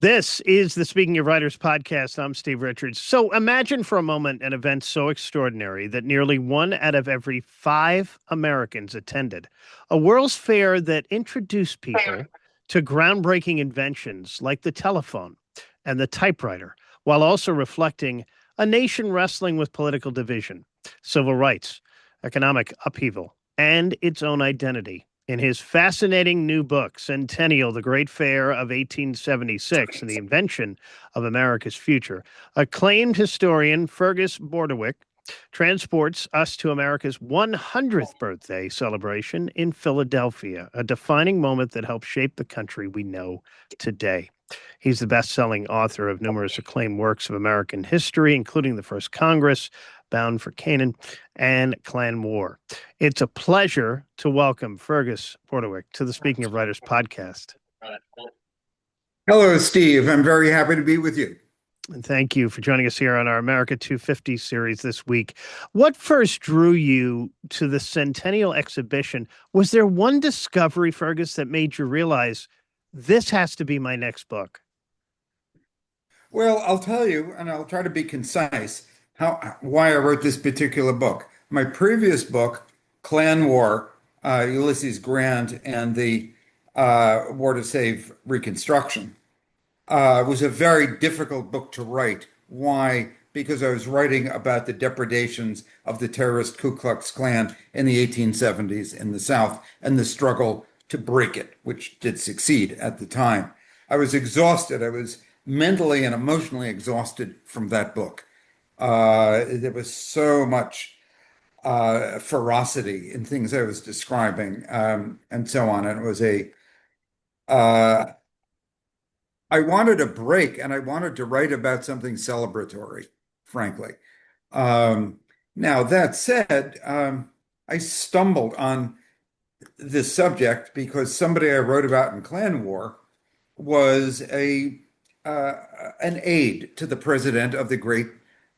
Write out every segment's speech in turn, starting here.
This is the Speaking of Writers podcast. I'm Steve Richards. So imagine for a moment an event so extraordinary that nearly 1 out of every 5 Americans attended. A World's Fair that introduced people to groundbreaking inventions like the telephone and the typewriter, while also reflecting a nation wrestling with political division, civil rights, economic upheaval, and its own identity. In his fascinating new book, Centennial, the Great Fair of 1876 and the Invention of America's Future, acclaimed historian Fergus Bordewich transports us to America's 100th birthday celebration in Philadelphia, a defining moment that helped shape the country we know today. He's the best-selling author of numerous acclaimed works of American history, including The First Congress, Bound for Canaan, and Clan War. It's a pleasure to welcome Fergus Bordewich to the Speaking of Writers podcast. Hello, Steve. I'm very happy to be with you. And thank you for joining us here on our America 250 series this week. What first drew you to the Centennial exhibition? Was there one discovery, Fergus, that made you realize this has to be my next book? Well, I'll tell you, and I'll try to be concise, why I wrote this particular book. My previous book, Clan War, Ulysses Grant and the War to Save Reconstruction, was a very difficult book to write. Why? Because I was writing about the depredations of the terrorist Ku Klux Klan in the 1870s in the South and the struggle to break it, which did succeed at the time. I was exhausted. I was mentally and emotionally exhausted from that book. There was so much ferocity in things I was describing, and so on. And it was I wanted a break and I wanted to write about something celebratory, frankly. Now, that said, I stumbled on this subject because somebody I wrote about in Clan War was an aide to the president of the great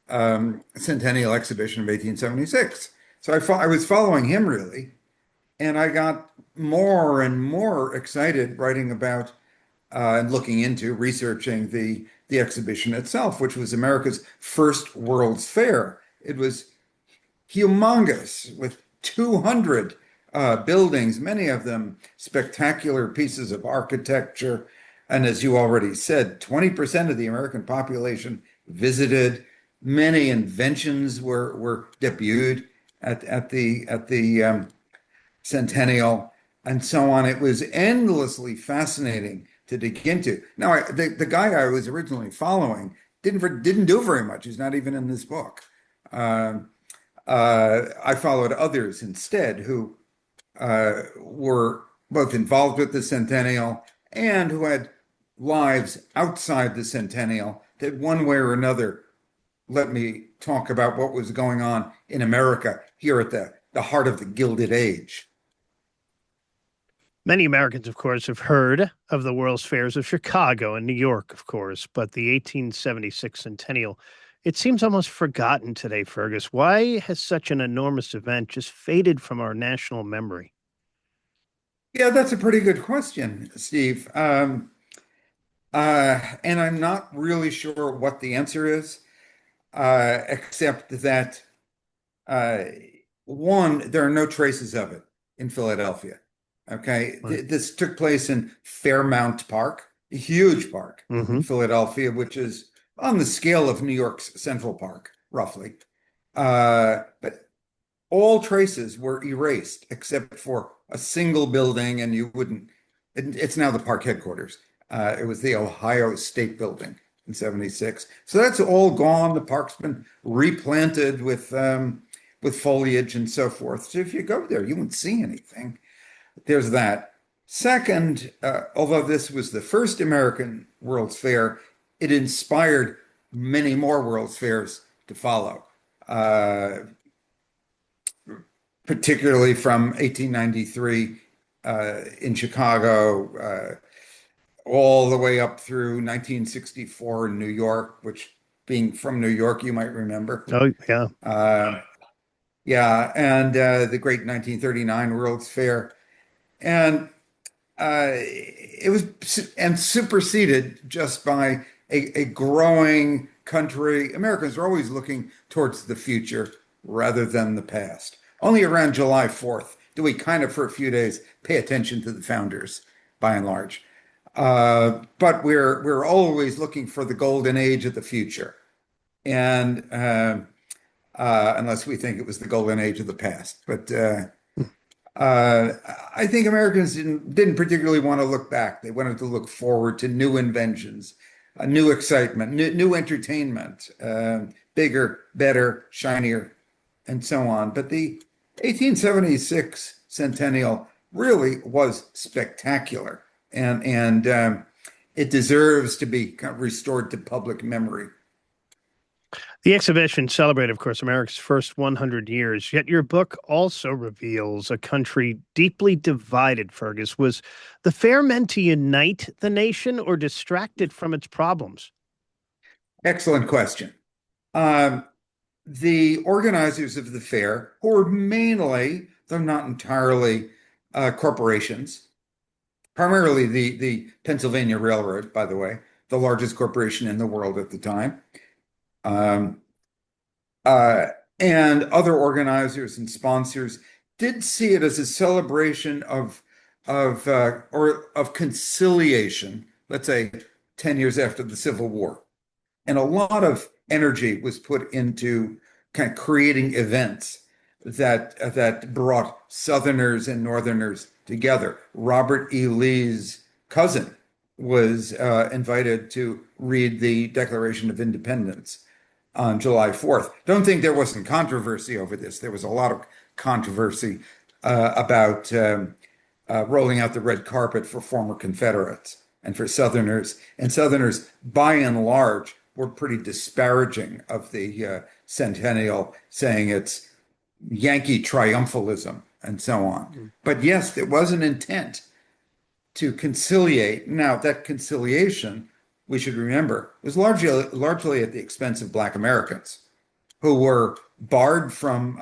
Centennial exhibition of 1876. So I was following him really, and I got more and more excited writing about and looking into researching the exhibition itself, which was America's first World's Fair. It was humongous with 200 buildings, many of them spectacular pieces of architecture. And as you already said, 20% of the American population visited. Many inventions were debuted at the Centennial and so on. It was endlessly fascinating to dig into. Now, the guy I was originally following didn't do very much. He's not even in this book. I followed others instead who were both involved with the Centennial and who had lives outside the Centennial that one way or another let me talk about what was going on in America here at the heart of the Gilded Age. Many Americans, of course, have heard of the World's Fairs of Chicago and New York, of course, but the 1876 Centennial, it seems almost forgotten today, Fergus. Why has such an enormous event just faded from our national memory? Yeah, that's a pretty good question, Steve. And I'm not really sure what the answer is, except that uh, one, there are no traces of it in Philadelphia. Okay, Right. This took place in Fairmount Park, a huge park in Mm-hmm. Philadelphia, which is on the scale of New York's Central Park, roughly. But all traces were erased except for a single building, and it's now the park headquarters. It was the Ohio State Building in 76. So that's all gone. The park's been replanted with foliage and so forth. So if you go there, you won't see anything. There's that. Second, although this was the first American World's Fair, it inspired many more World's Fairs to follow, particularly from 1893 in Chicago, all the way up through 1964 in New York, which being from New York, you might remember. Oh, yeah. Uh, yeah, and the great 1939 World's Fair. And it was and superseded just by a growing country. Americans are always looking towards the future rather than the past. Only around July 4th do we kind of, for a few days, pay attention to the founders, by and large. But we're always looking for the golden age of the future, and unless we think it was the golden age of the past. But uh, I think Americans didn't particularly want to look back. They wanted to look forward to new inventions, new excitement, new entertainment, bigger, better, shinier, and so on. But the 1876 Centennial really was spectacular, and it deserves to be kind of restored to public memory. The exhibition celebrated, of course, America's first 100 years, yet your book also reveals a country deeply divided, Fergus. Was the fair meant to unite the nation or distract it from its problems? Excellent question. Um, the organizers of the fair, who were mainly, though not entirely, corporations, primarily the Pennsylvania Railroad, by the way, the largest corporation in the world at the time, um, uh, and other organizers and sponsors did see it as a celebration of conciliation, let's say 10 years after the Civil War. And a lot of energy was put into kind of creating events that brought Southerners and Northerners together. Robert E. Lee's cousin was invited to read the Declaration of Independence on July 4th. Don't think there wasn't controversy over this. There was a lot of controversy about rolling out the red carpet for former Confederates and for Southerners. And Southerners, by and large, were pretty disparaging of the Centennial, saying it's Yankee triumphalism and so on. But yes, there was an intent to conciliate. Now, that conciliation, we should remember, was largely at the expense of Black Americans who were barred from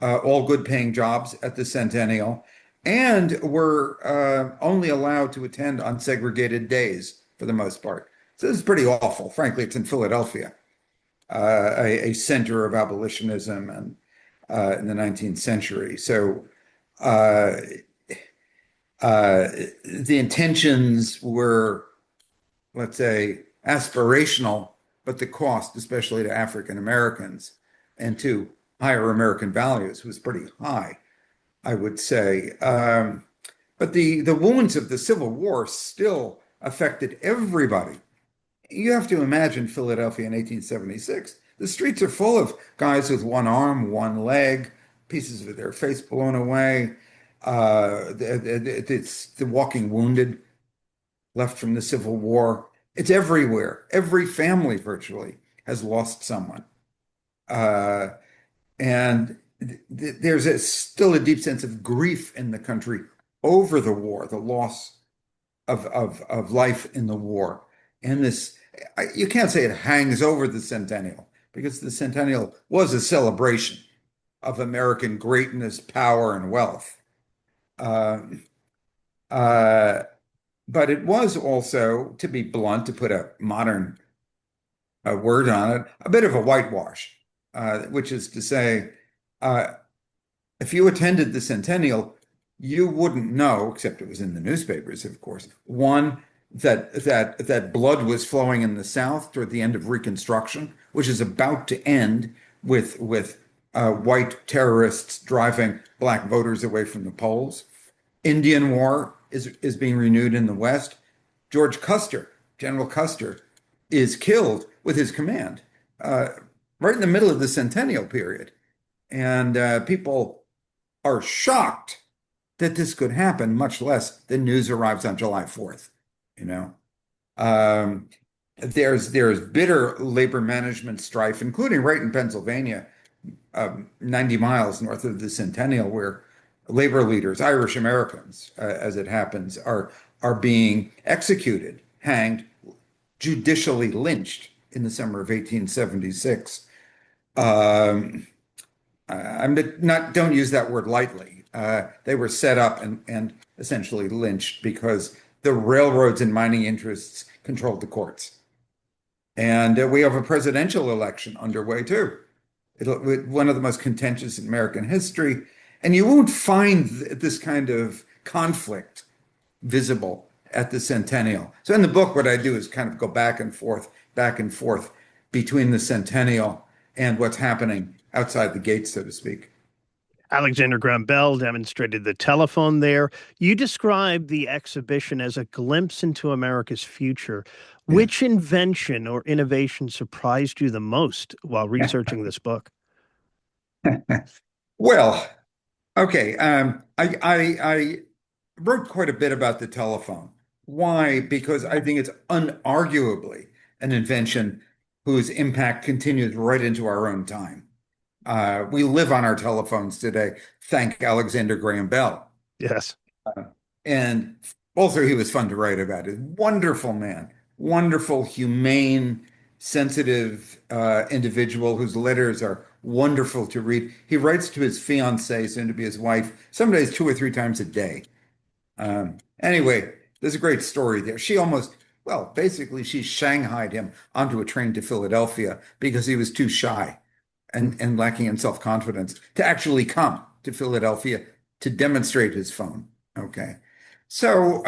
all good paying jobs at the Centennial and were only allowed to attend on segregated days for the most part. So this is pretty awful. Frankly, it's in Philadelphia, a center of abolitionism and in the 19th century. So uh, the intentions were, let's say, aspirational, but the cost, especially to African Americans and to higher American values, was pretty high, I would say. But the wounds of the Civil War still affected everybody. You have to imagine Philadelphia in 1876. The streets are full of guys with one arm, one leg, pieces of their face blown away. It's the walking wounded left from the Civil War. It's everywhere. Every family virtually has lost someone. Uh, and there's still a deep sense of grief in the country over the war, the loss of life in the war. And this, you can't say it hangs over the Centennial because the Centennial was a celebration of American greatness, power, and wealth. Uh, uh, but it was also, to be blunt, to put a modern word on it, a bit of a whitewash, which is to say, uh, if you attended the Centennial, you wouldn't know, except it was in the newspapers, of course, one, that blood was flowing in the South toward the end of Reconstruction, which is about to end with white terrorists driving black voters away from the polls. Indian War is being renewed in the West. George Custer, General Custer, is killed with his command right in the middle of the Centennial period. And people are shocked that this could happen, much less the news arrives on July 4th, you know. Um, there's bitter labor management strife, including right in Pennsylvania, 90 miles north of the Centennial, where labor leaders, Irish Americans, as it happens, are being executed, hanged, judicially lynched in the summer of 1876. Um, I'm not, don't use that word lightly. They were set up and essentially lynched because the railroads and mining interests controlled the courts. And we have a presidential election underway too. One of the most contentious in American history. And you won't find this kind of conflict visible at the Centennial. So in the book, what I do is kind of go back and forth between the Centennial and what's happening outside the gates, so to speak. Alexander Graham Bell demonstrated the telephone there. You described the exhibition as a glimpse into America's future. Yeah. Which invention or innovation surprised you the most while researching this book? Well, okay. I wrote quite a bit about the telephone. Why? Because I think it's unarguably an invention whose impact continues right into our own time. We live on our telephones today, thank Alexander Graham Bell. Yes. And also, he was fun to write about. A wonderful man, wonderful, humane, sensitive individual whose letters are wonderful to read. He writes to his fiancée, soon to be his wife, some days 2 or 3 times a day. Anyway, there's a great story there. Well, basically, she shanghaied him onto a train to Philadelphia because he was too shy and lacking in self-confidence to actually come to Philadelphia to demonstrate his phone. Okay. So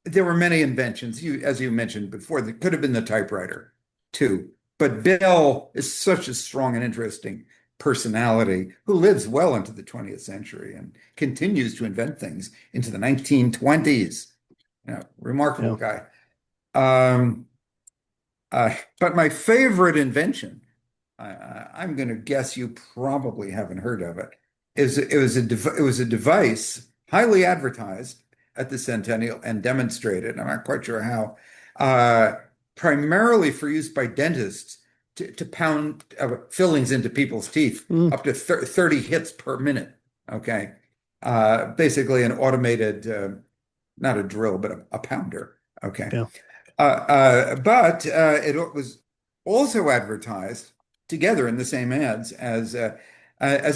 there were many inventions, as you mentioned before, that could have been the typewriter too. But Bell is such a strong and interesting personality who lives well into the 20th century and continues to invent things into the 1920s. Remarkable Yeah. guy. Um, but my favorite invention, I'm going to guess you probably haven't heard of it, it was a device highly advertised at the Centennial and demonstrated. I'm not quite sure how, uh, primarily for use by dentists to pound fillings into people's teeth Mm, up to 30 hits per minute. Okay. Basically an automated, not a drill, but a pounder. Okay. yeah. But it was also advertised together in the same ads as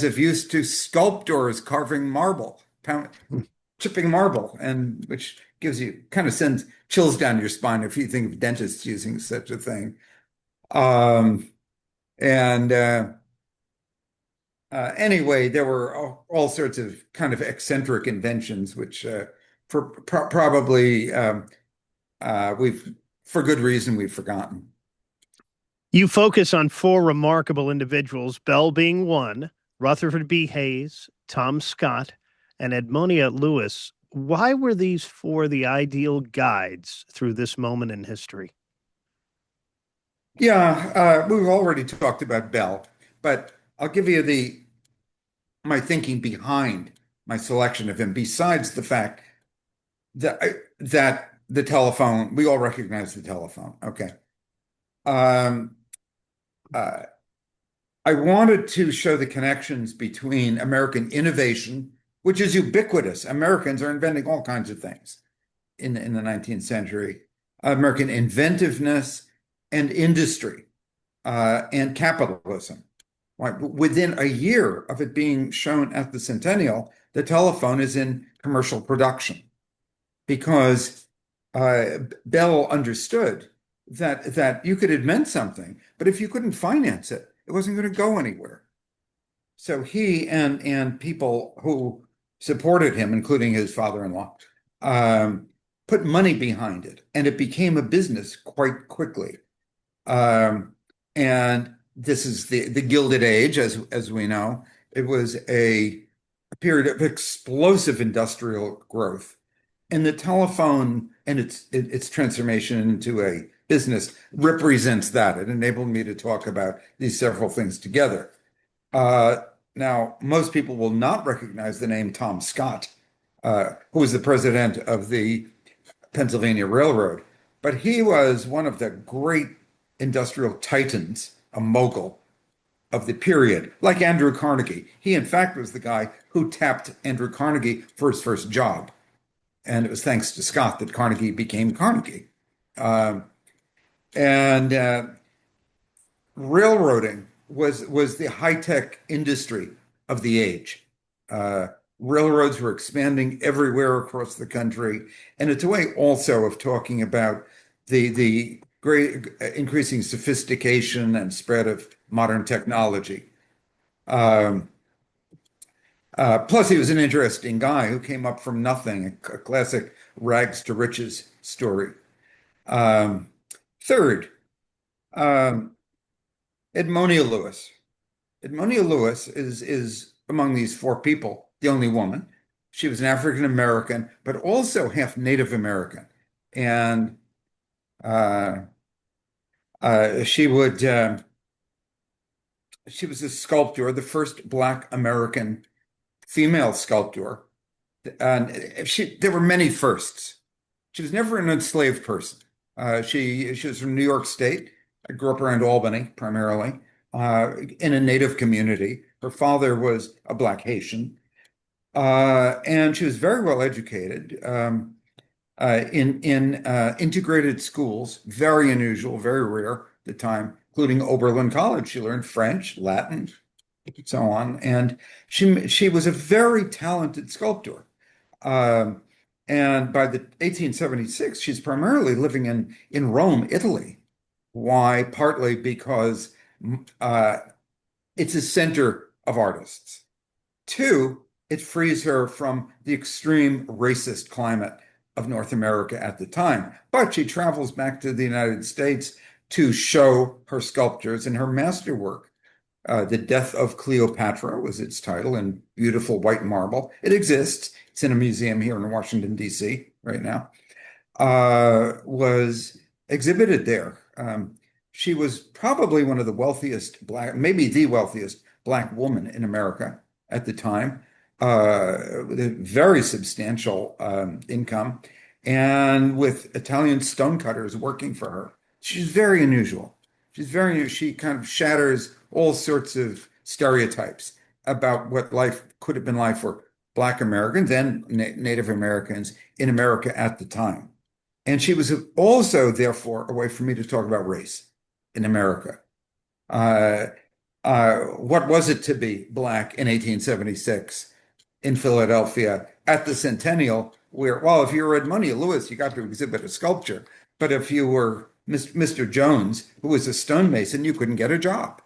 if used to sculptors carving marble, Mm. chipping marble, and which gives you kind of sends chills down your spine if you think of dentists using such a thing. Um, and Anyway, there were all sorts of kind of eccentric inventions, which probably we've, for good reason, we've forgotten. You focus on four remarkable individuals, Bell being one, Rutherford B. Hayes, Tom Scott, and Edmonia Lewis. Why were these four the ideal guides through this moment in history? Yeah, we've already talked about Bell, but I'll give you the my thinking behind my selection of him, besides the fact that the telephone, we all recognize the telephone. Okay. Um, uh, I wanted to show the connections between American innovation, which is ubiquitous. Americans are inventing all kinds of things in the 19th century, American inventiveness and industry and capitalism. Right? Within a year of it being shown at the Centennial, the telephone is in commercial production because Bell understood that you could invent something, but if you couldn't finance it, it wasn't going to go anywhere. So he and people who supported him, including his father-in-law, um, put money behind it, and it became a business quite quickly. Um, and this is the Gilded Age, as we know. It was a period of explosive industrial growth, and the telephone and its transformation into a business represents that. It enabled me to talk about these several things together. Uh, Now, most people will not recognize the name Tom Scott, who was the president of the Pennsylvania Railroad, but he was one of the great industrial titans, a mogul of the period, like Andrew Carnegie. He, in fact, was the guy who tapped Andrew Carnegie for his first job. And it was thanks to Scott that Carnegie became Carnegie. Um, and Railroading was the high-tech industry of the age. Railroads were expanding everywhere across the country. And it's a way also of talking about the great increasing sophistication and spread of modern technology. Um, Plus, he was an interesting guy who came up from nothing, a classic rags to riches story. Um, Third, um, Edmonia Lewis. Edmonia Lewis is among these four people the only woman. She was an African American, but also half Native American, and uh, she would she was a sculptor, the first Black American female sculptor, and there were many firsts. She was never an enslaved person. She was from New York State. I grew up around Albany primarily, in a Native community. Her father was a Black Haitian, and she was very well educated in integrated schools, very unusual, very rare at the time, including Oberlin College. She learned French, Latin, so on, and she was a very talented sculptor. Um, and by the 1876, she's primarily living in Rome, Italy. Why? Partly because uh, it's a center of artists. Two, it frees her from the extreme racist climate of North America at the time. But she travels back to the United States to show her sculptures and her masterwork. The Death of Cleopatra was its title in beautiful white marble. It exists. It's in a museum here in Washington, D.C. right now. Was exhibited there. She was probably one of the wealthiest Black, maybe the wealthiest Black woman in America at the time, with a very substantial income, and with Italian stonecutters working for her. She's very unusual. She kind of shatters all sorts of stereotypes about what life could have been like for Black Americans and Native Americans in America at the time. And she was also, therefore, a way for me to talk about race in America. Uh, what was it to be Black in 1876 in Philadelphia at the Centennial, where, well, if you were Edmonia Lewis, you got to exhibit a sculpture. But if you were Mr. Jones, who was a stonemason, you couldn't get a job,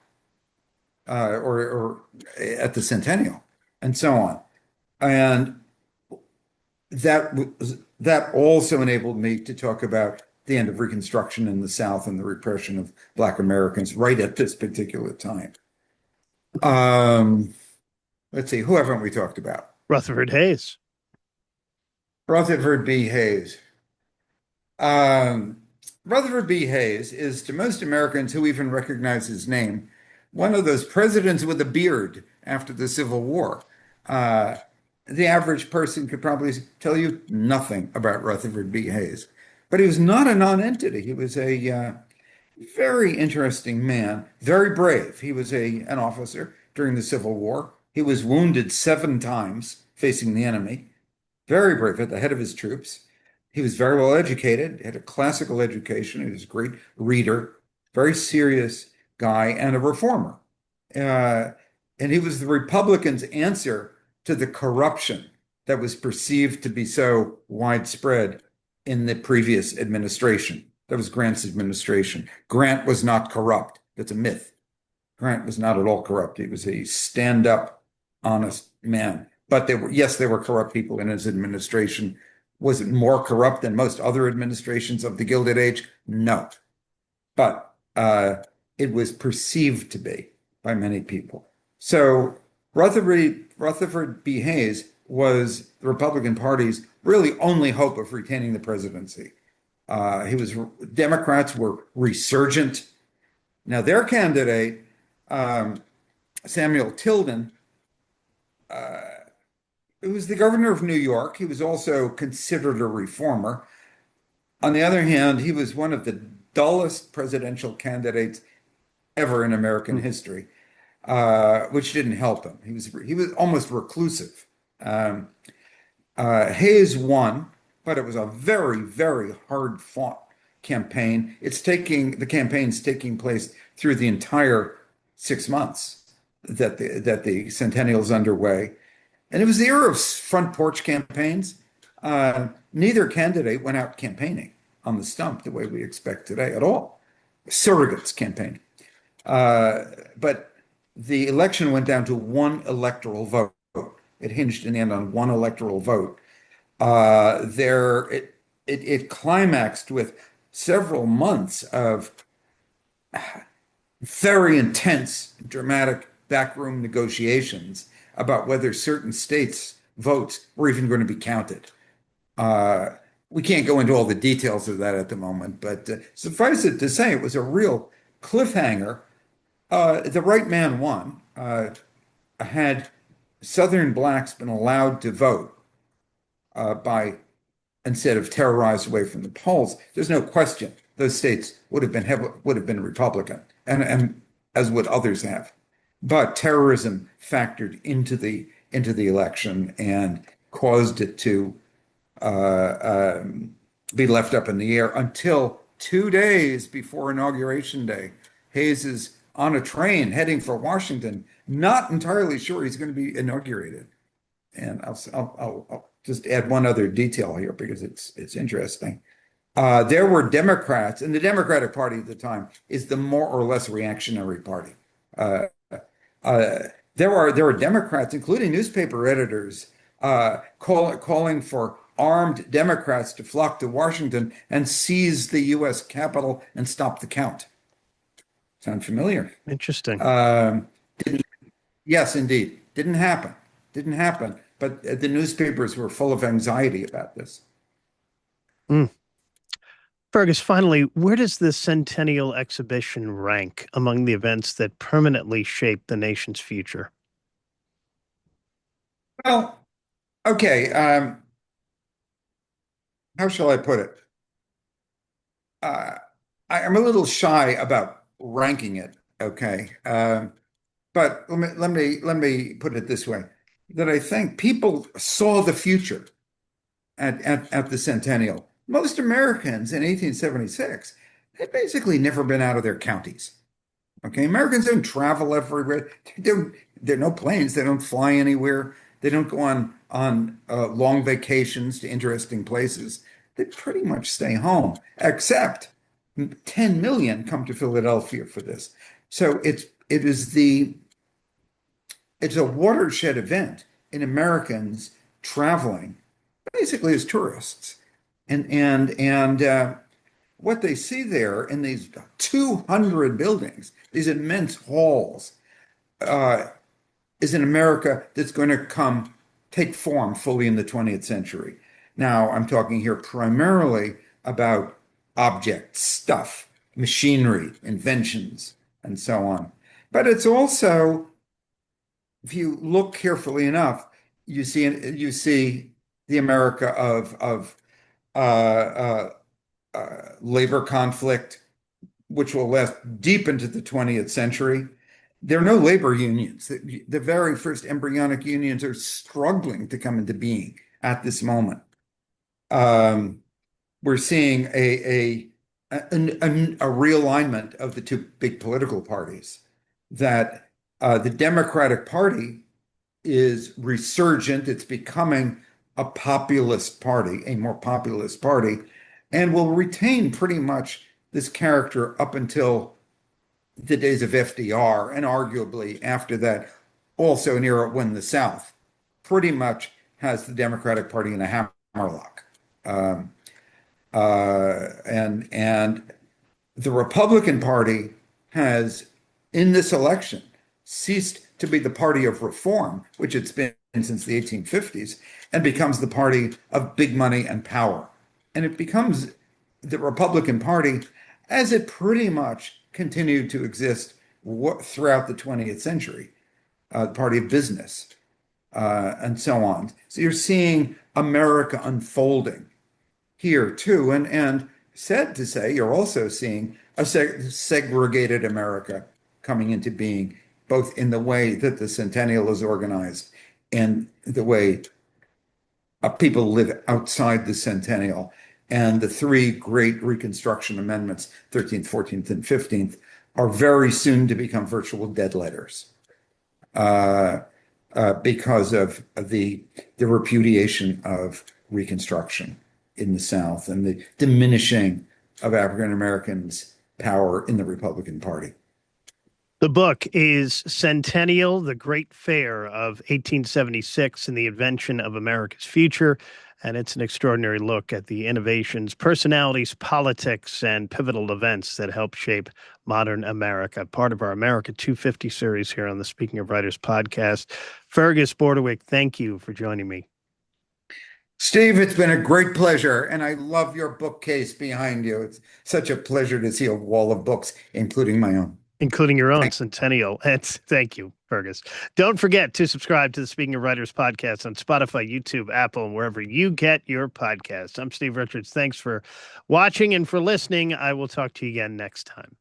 or at the Centennial, and so on. And that also enabled me to talk about the end of Reconstruction in the South and the repression of Black Americans right at this particular time. Um, let's see, who haven't we talked about? Rutherford Hayes. Rutherford B. Hayes. Um, Rutherford B. Hayes is, to most Americans who even recognize his name, one of those presidents with a beard after the Civil War. Uh, the average person could probably tell you nothing about Rutherford B. Hayes, but he was not a nonentity. He was a very interesting man, very brave. He was an officer during the Civil War. He was wounded 7 times facing the enemy. Very brave at the head of his troops. He was very well educated, had a classical education. He was a great reader, very serious guy, and a reformer. Uh, and he was the Republicans' answer to the corruption that was perceived to be so widespread in the previous administration. That was Grant's administration. Grant was not corrupt. That's a myth. Grant was not at all corrupt. He was a stand-up, honest man. But yes, there were corrupt people in his administration. Was it more corrupt than most other administrations of the Gilded Age? No. But it was perceived to be by many people. So Rutherford B. Hayes was the Republican Party's really only hope of retaining the presidency. Democrats were resurgent. Now, their candidate, Samuel Tilden, who was the governor of New York. He was also considered a reformer. On the other hand, he was one of the dullest presidential candidates ever in American history, which didn't help him. He was almost reclusive. Hayes won, but it was a very, very hard fought campaign. The campaign's taking place through the entire 6 months that the Centennial's underway. And it was the era of front porch campaigns. Neither candidate went out campaigning on the stump the way we expect today at all. Surrogates campaign. Uh, but the election went down to one electoral vote. It hinged in the end on one electoral vote. It climaxed with several months of very intense, dramatic backroom negotiations about whether certain states' votes were even going to be counted. Uh, we can't go into all the details of that at the moment, but suffice it to say, it was a real cliffhanger. The right man won. Had Southern blacks been allowed to vote by instead of terrorized away from the polls, there's no question those states would have been Republican, and as would others have. But terrorism factored into the election and caused it to be left up in the air until 2 days before Inauguration Day. Hayes is on a train heading for Washington, not entirely sure he's going to be inaugurated. And I'll just add one other detail here because it's interesting. There were Democrats, and the Democratic Party at the time is the more or less reactionary party. Uh, there were Democrats, including newspaper editors, calling for armed Democrats to flock to Washington and seize the U.S. Capitol and stop the count. Sound familiar? Interesting. Yes, indeed. Didn't happen. Didn't happen. But the newspapers were full of anxiety about this. Mm. Fergus, finally, where does the Centennial exhibition rank among the events that permanently shaped the nation's future? Well, okay. How shall I put it? Uh, I'm a little shy about ranking it. Okay. But let me put it this way: that I think people saw the future at the Centennial. Most Americans in 1876 had basically never been out of their counties. Okay, Americans don't travel everywhere. There are no planes. They don't fly anywhere. They don't go on long vacations to interesting places. They pretty much stay home, except 10 million come to Philadelphia for this. So it's a watershed event in Americans traveling basically as tourists. And what they see there in these 200 buildings, these immense halls, uh, is an America that's going to come take form fully in the 20th century. Now, I'm talking here primarily about objects, stuff, machinery, inventions, and so on. But it's also, if you look carefully enough, you see the America of uh, uh, labor conflict, which will last deep into the 20th century. There are no labor unions. The very first embryonic unions are struggling to come into being at this moment. Um, we're seeing a realignment of the two big political parties. That the Democratic Party is resurgent. It's becoming a populist party, a more populist party, and will retain pretty much this character up until the days of FDR, and arguably after that, also an era when the South pretty much has the Democratic Party in a hammerlock. Um, and the Republican Party has, in this election, ceased to be the party of reform, which it's been since the 1850s, and becomes the party of big money and power. And it becomes the Republican Party as it pretty much continued to exist throughout the 20th century, the party of business, and so on. So you're seeing America unfolding here too. And sad to say, you're also seeing a segregated America coming into being, both in the way that the Centennial is organized and the way people live outside the Centennial. And the three great Reconstruction amendments, 13th, 14th, and 15th, are very soon to become virtual dead letters. Uh, because of the repudiation of Reconstruction in the South and the diminishing of African Americans' power in the Republican Party. The book is Centennial, the Great Fair of 1876 and the Invention of America's Future. And it's an extraordinary look at the innovations, personalities, politics, and pivotal events that help shape modern America. Part of our America 250 series here on the Speaking of Writers podcast. Fergus Bordewich, thank you for joining me. Steve, it's been a great pleasure, and I love your bookcase behind you. It's such a pleasure to see a wall of books, including my own. Including your own Centennial. And thank you, Fergus. Don't forget to subscribe to the Speaking of Writers podcast on Spotify, YouTube, Apple, and wherever you get your podcasts. I'm Steve Richards. Thanks for watching and for listening. I will talk to you again next time.